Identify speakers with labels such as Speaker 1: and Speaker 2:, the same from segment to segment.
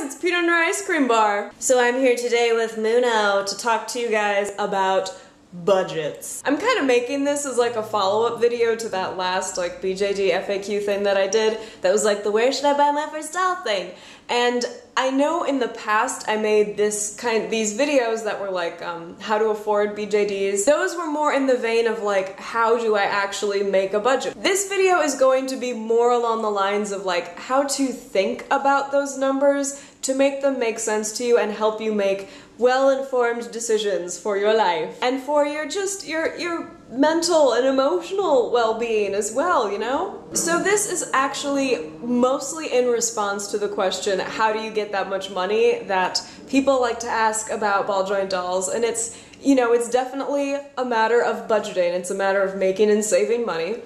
Speaker 1: guys, it's Peanut Butter Ice Cream Bar. So I'm here today with Muno to talk to you guys about budgets. I'm kind of making this as like a follow-up video to that last like BJD FAQ thing that I did that was like the where should I buy my first doll thing. And I know in the past I made these videos that were like how to afford BJDs. Those were more in the vein of like how do I actually make a budget. This video is going to be more along the lines of like how to think about those numbers to make them make sense to you and help you make well-informed decisions for your life and for your mental and emotional well-being as well, you know? So this is actually mostly in response to the question, how do you get that much money, that people like to ask about ball joint dolls, and it's, you know, it's definitely a matter of budgeting, it's a matter of making and saving money,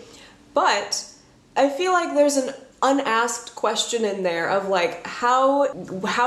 Speaker 1: but I feel like there's an unasked question in there of like, how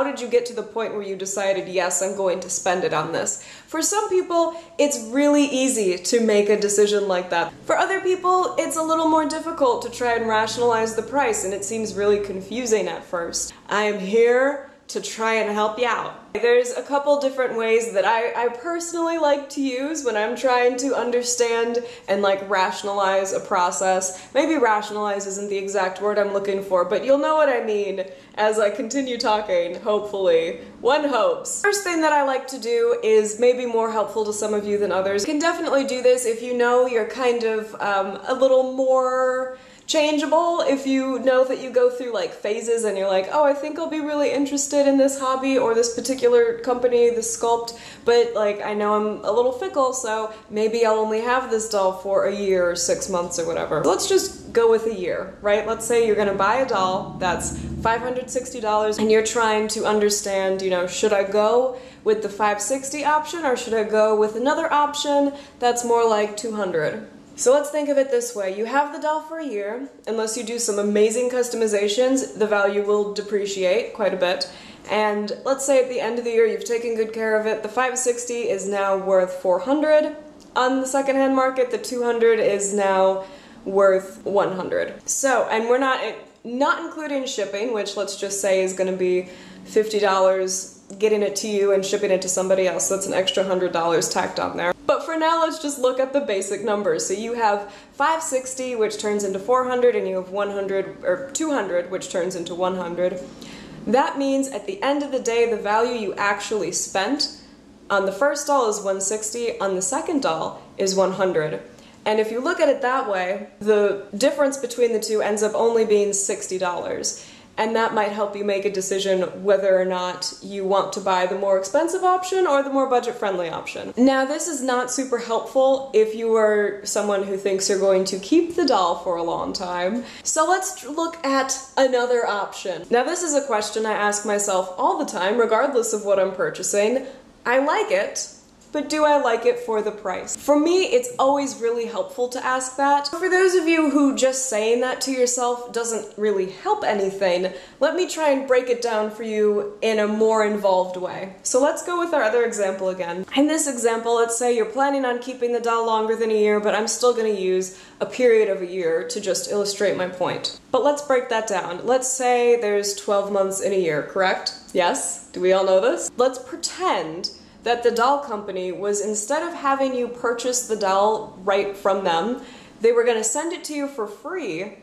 Speaker 1: did you get to the point where you decided, yes, I'm going to spend it on this? For some people, it's really easy to make a decision like that. For other people, it's a little more difficult to try and rationalize the price, and it seems really confusing at first. I am here to try and help you out. There's a couple different ways that I personally like to use when I'm trying to understand and like rationalize a process. Maybe rationalize isn't the exact word I'm looking for, but you'll know what I mean as I continue talking, hopefully. One hopes. First thing that I like to do is maybe more helpful to some of you than others. You can definitely do this if you know you're kind of a little more changeable, if you know that you go through like phases and you're like, oh, I think I'll be really interested in this hobby or this particular company, this sculpt, but like I know I'm a little fickle, so maybe I'll only have this doll for a year or 6 months or whatever. Let's just go with a year, right? Let's say you're gonna buy a doll that's $560 and you're trying to understand, you know, should I go with the $560 option or should I go with another option that's more like $200? So let's think of it this way. You have the doll for a year. Unless you do some amazing customizations, the value will depreciate quite a bit. And let's say at the end of the year you've taken good care of it. The $560 is now worth $400 on the secondhand market. The $200 is now worth $100. So, and we're not including shipping, which let's just say is going to be $50 getting it to you and shipping it to somebody else. So that's an extra $100 tacked on there. But for now, let's just look at the basic numbers. So you have $560, which turns into $400, and you have $200, which turns into $100. That means at the end of the day, the value you actually spent on the first doll is $160, on the second doll is $100. And if you look at it that way, the difference between the two ends up only being $60. And that might help you make a decision whether or not you want to buy the more expensive option or the more budget-friendly option. Now, this is not super helpful if you are someone who thinks you're going to keep the doll for a long time. So let's look at another option. Now, this is a question I ask myself all the time, regardless of what I'm purchasing. I like it, but do I like it for the price? For me, it's always really helpful to ask that. For those of you who just saying that to yourself doesn't really help anything, let me try and break it down for you in a more involved way. So let's go with our other example again. In this example, let's say you're planning on keeping the doll longer than a year, but I'm still going to use a period of a year to just illustrate my point. But let's break that down. Let's say there's 12 months in a year, correct? Yes? Do we all know this? Let's pretend that the doll company was, instead of having you purchase the doll right from them, they were going to send it to you for free,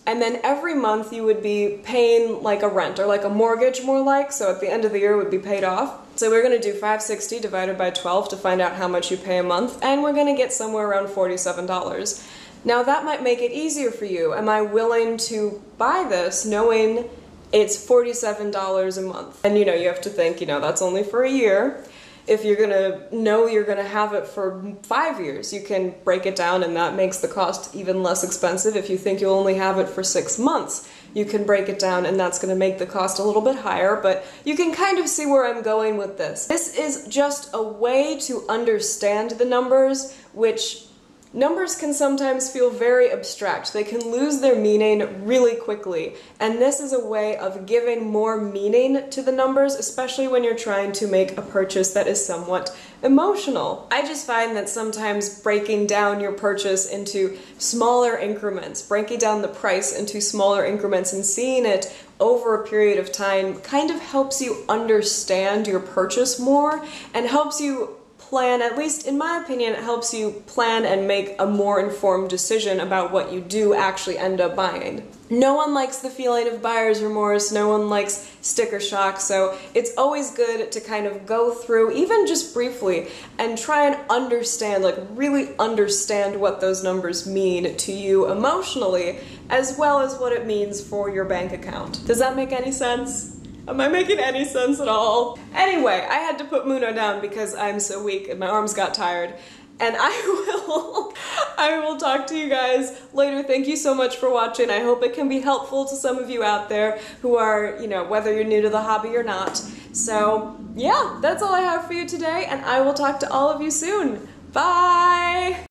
Speaker 1: and then every month you would be paying like a rent, or like a mortgage more like, so at the end of the year it would be paid off. So we're going to do $560 divided by 12 to find out how much you pay a month, and we're going to get somewhere around $47. Now that might make it easier for you. Am I willing to buy this knowing it's $47 a month? And you know, you have to think, you know, that's only for a year. If you're gonna know you're gonna have it for 5 years, you can break it down and that makes the cost even less expensive. If you think you'll only have it for 6 months, you can break it down and that's gonna make the cost a little bit higher, but you can kind of see where I'm going with this. This is just a way to understand the numbers, which Numbers can sometimes feel very abstract. They can lose their meaning really quickly, and this is a way of giving more meaning to the numbers, especially when you're trying to make a purchase that is somewhat emotional. I just find that sometimes breaking down your purchase into smaller increments, breaking down the price into smaller increments and seeing it over a period of time kind of helps you understand your purchase more and helps you plan, at least in my opinion, it helps you plan and make a more informed decision about what you do actually end up buying. No one likes the feeling of buyer's remorse, no one likes sticker shock, so it's always good to kind of go through, even just briefly, and try and understand, like really understand what those numbers mean to you emotionally, as well as what it means for your bank account. Does that make any sense? Am I making any sense at all? Anyway, I had to put Muno down because I'm so weak and my arms got tired. And I will talk to you guys later. Thank you so much for watching. I hope it can be helpful to some of you out there who are, you know, whether you're new to the hobby or not. So yeah, that's all I have for you today, and I will talk to all of you soon. Bye!